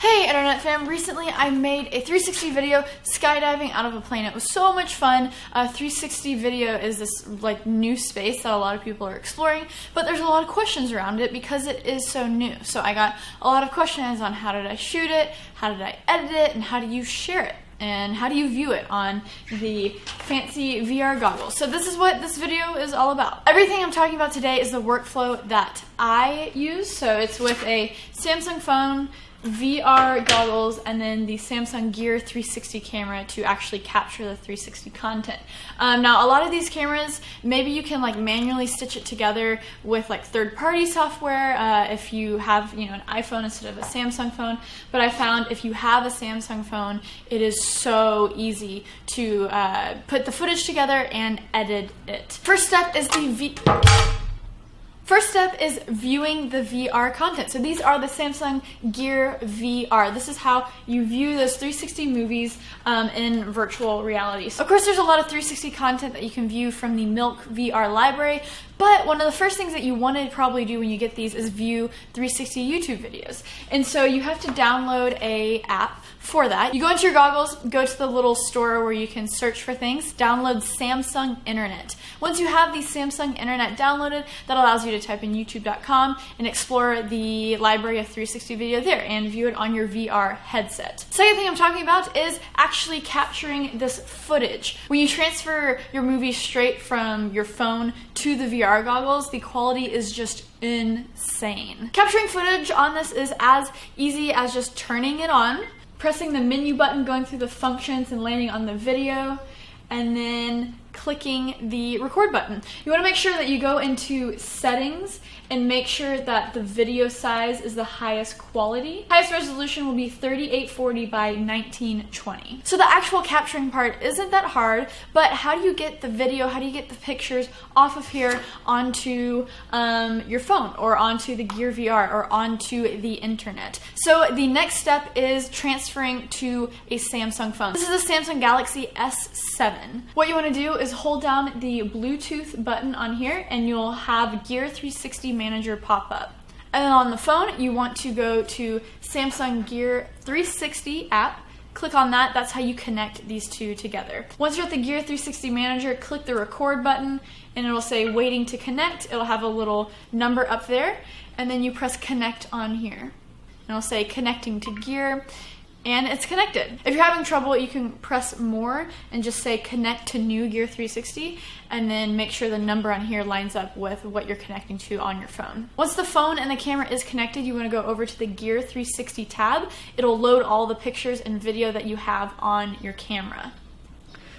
Hey internet fam, recently I made a 360 video skydiving out of a plane. It was so much fun. 360 video is this like new space that a lot of people are exploring, but there's a lot of questions around it because it is so new. So I got a lot of questions on how did I shoot it, how did I edit it, and how do you share it? And how do you view it on the fancy VR goggles? So this is what this video is all about. Everything I'm talking about today is the workflow that I use. So it's with a Samsung phone, VR goggles, and then the Samsung Gear 360 camera to actually capture the 360 content. Now a lot of these cameras, maybe you can like manually stitch it together with like third-party software if you have an iPhone instead of a Samsung phone, but I found if you have a Samsung phone, it is so easy to put the footage together and edit it. First step is viewing the VR content. So these are the Samsung Gear VR. This is how you view those 360 movies in virtual reality. So of course, there's a lot of 360 content that you can view from the Milk VR library, but one of the first things that you want to probably do when you get these is view 360 YouTube videos. And so you have to download an app for that. You go into your goggles, go to the little store where you can search for things, download Samsung Internet. Once you have the Samsung Internet downloaded, that allows you to type in youtube.com and explore the library of 360 video there and view it on your VR headset. Second thing I'm talking about is actually capturing this footage. When you transfer your movie straight from your phone to the VR goggles, the quality is just insane. Capturing footage on this is as easy as just turning it on, pressing the menu button, going through the functions and landing on the video, and then clicking the record button. You want to make sure that you go into settings and make sure that the video size is the highest quality. Highest resolution will be 3840 by 1920. So the actual capturing part isn't that hard, but how do you get the video, how do you get the pictures off of here onto your phone or onto the Gear VR or onto the internet? So the next step is transferring to a Samsung phone. This is the Samsung Galaxy S7. What you want to do is hold down the Bluetooth button on here and you'll have Gear 360 Manager pop up. And then on the phone, you want to go to Samsung Gear 360 app, click on that, that's how you connect these two together. Once you're at the Gear 360 Manager, click the record button and it'll say waiting to connect. It'll have a little number up there and then you press connect on here. And it'll say connecting to Gear. And it's connected. If you're having trouble, you can press more and just say connect to new Gear 360 and then make sure the number on here lines up with what you're connecting to on your phone. Once the phone and the camera is connected, you want to go over to the Gear 360 tab. It'll load all the pictures and video that you have on your camera.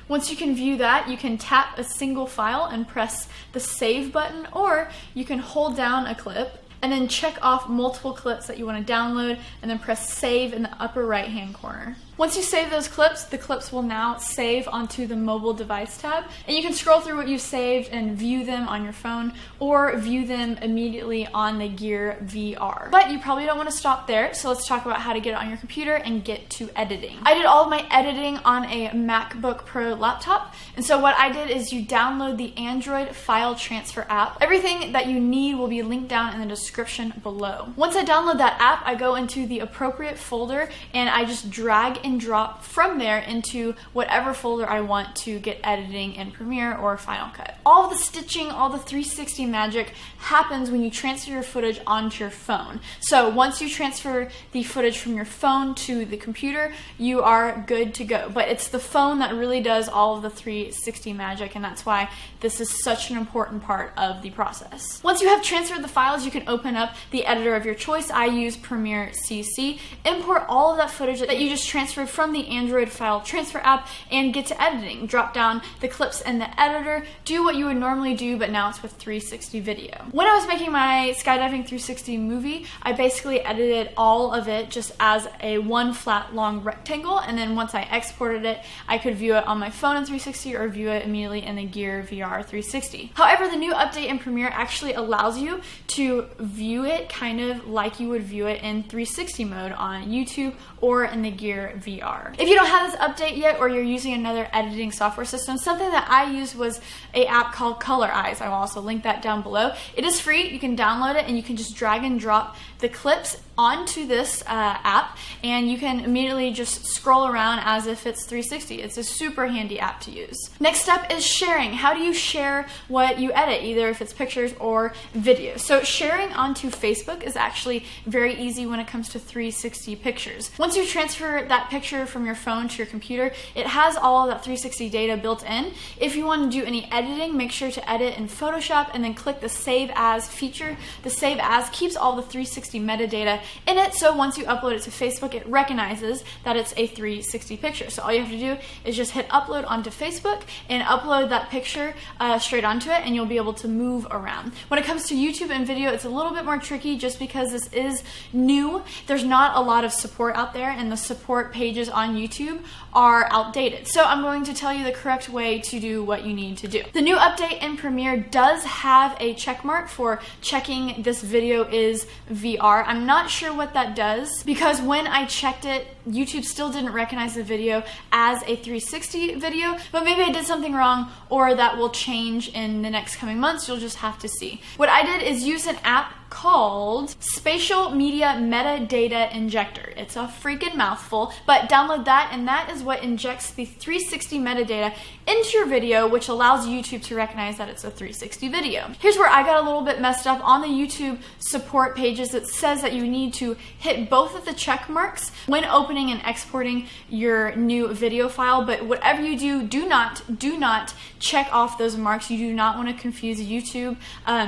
Once you can view that, you can tap a single file and press the save button, or you can hold down a clip and then check off multiple clips that you want to download and then press save in the upper right hand corner. Once you save those clips, the clips will now save onto the mobile device tab, and you can scroll through what you saved and view them on your phone or view them immediately on the Gear VR. But you probably don't want to stop there, so let's talk about how to get it on your computer and get to editing. I did all of my editing on a MacBook Pro laptop, and so what I did is you download the Android file transfer app. Everything that you need will be linked down in the description below. Once I download that app, I go into the appropriate folder and I just drag and drop from there into whatever folder I want to get editing in Premiere or Final Cut. All of the stitching, all the 360 magic happens when you transfer your footage onto your phone. So once you transfer the footage from your phone to the computer, you are good to go. But it's the phone that really does all of the 360 magic, and that's why this is such an important part of the process. Once you have transferred the files, you can open up the editor of your choice. I use Premiere CC. Import all of that footage that you just transferred from the Android file transfer app and get to editing. Drop down the clips in the editor, do what you would normally do, but now it's with 360 video. When I was making my skydiving 360 movie, I basically edited all of it just as a one flat long rectangle, and then once I exported it, I could view it on my phone in 360 or view it immediately in the Gear VR 360. However, the new update in Premiere actually allows you to view it kind of like you would view it in 360 mode on YouTube or in the Gear VR. If you don't have this update yet, or you're using another editing software system, something that I used was an app called Color Eyes. I will also link that down below. It is free, you can download it, and you can just drag and drop the clips onto this app, and you can immediately just scroll around as if it's 360. It's a super handy app to use. Next up is sharing. How do you share what you edit, either if it's pictures or video? So sharing onto Facebook is actually very easy when it comes to 360 pictures. Once you transfer that picture from your phone to your computer, it has all of that 360 data built in. If you want to do any editing, make sure to edit in Photoshop and then click the Save As feature. The Save As keeps all the 360 metadata in it, so once you upload it to Facebook, it recognizes that it's a 360 picture. So all you have to do is just hit upload onto Facebook and upload that picture straight onto it, and you'll be able to move around. When it comes to YouTube and video, it's a little bit more tricky just because this is new. There's not a lot of support out there, and the support pages on YouTube are outdated. So I'm going to tell you the correct way to do what you need to do. The new update in Premiere does have a check mark for checking this video is VR. I'm not sure what that does, because when I checked it, YouTube still didn't recognize the video as a 360 video, but maybe I did something wrong, or that will change in the next coming months. You'll just have to see. What I did is use an app called Spatial Media Metadata Injector. It's a freaking mouthful, but download that, and that is what injects the 360 metadata into your video, which allows YouTube to recognize that it's a 360 video. Here's where I got a little bit messed up. On the YouTube support pages, it says that you need to hit both of the check marks when opening and exporting your new video file, but whatever you do not check off those marks. You do not want to confuse YouTube.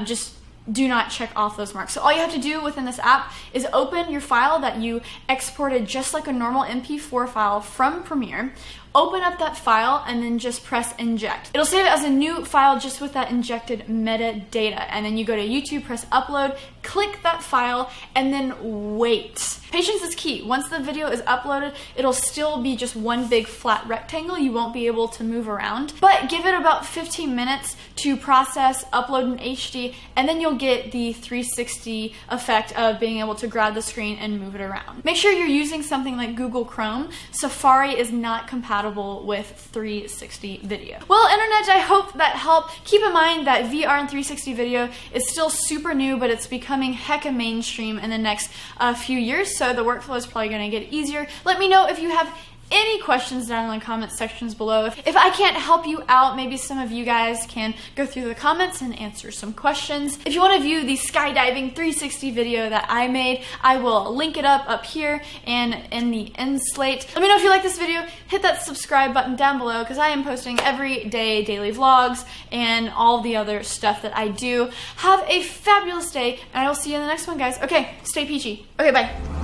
Just do not check off those marks. So all you have to do within this app is open your file that you exported just like a normal MP4 file from Premiere. Open up that file and then just press inject. It'll save it as a new file just with that injected metadata. And then you go to YouTube, press upload, click that file, and then wait. Patience is key. Once the video is uploaded, it'll still be just one big flat rectangle. You won't be able to move around, but give it about 15 minutes to process, upload in HD, and then you'll get the 360 effect of being able to grab the screen and move it around. Make sure you're using something like Google Chrome. Safari is not compatible with 360 video. Well, internet, I hope that helped. Keep in mind that VR and 360 video is still super new, but it's becoming hecka mainstream in the next few years, so the workflow is probably going to get easier. Let me know if you have any questions down in the comment sections below. If I can't help you out, maybe some of you guys can go through the comments and answer some questions. If you want to view the skydiving 360 video that I made, I will link it up here and in the end slate. Let me know if you like this video. Hit that subscribe button down below, because I am posting every day daily vlogs and all the other stuff that I do. Have a fabulous day, and I will see you in the next one, guys. Okay, stay peachy. Okay, bye.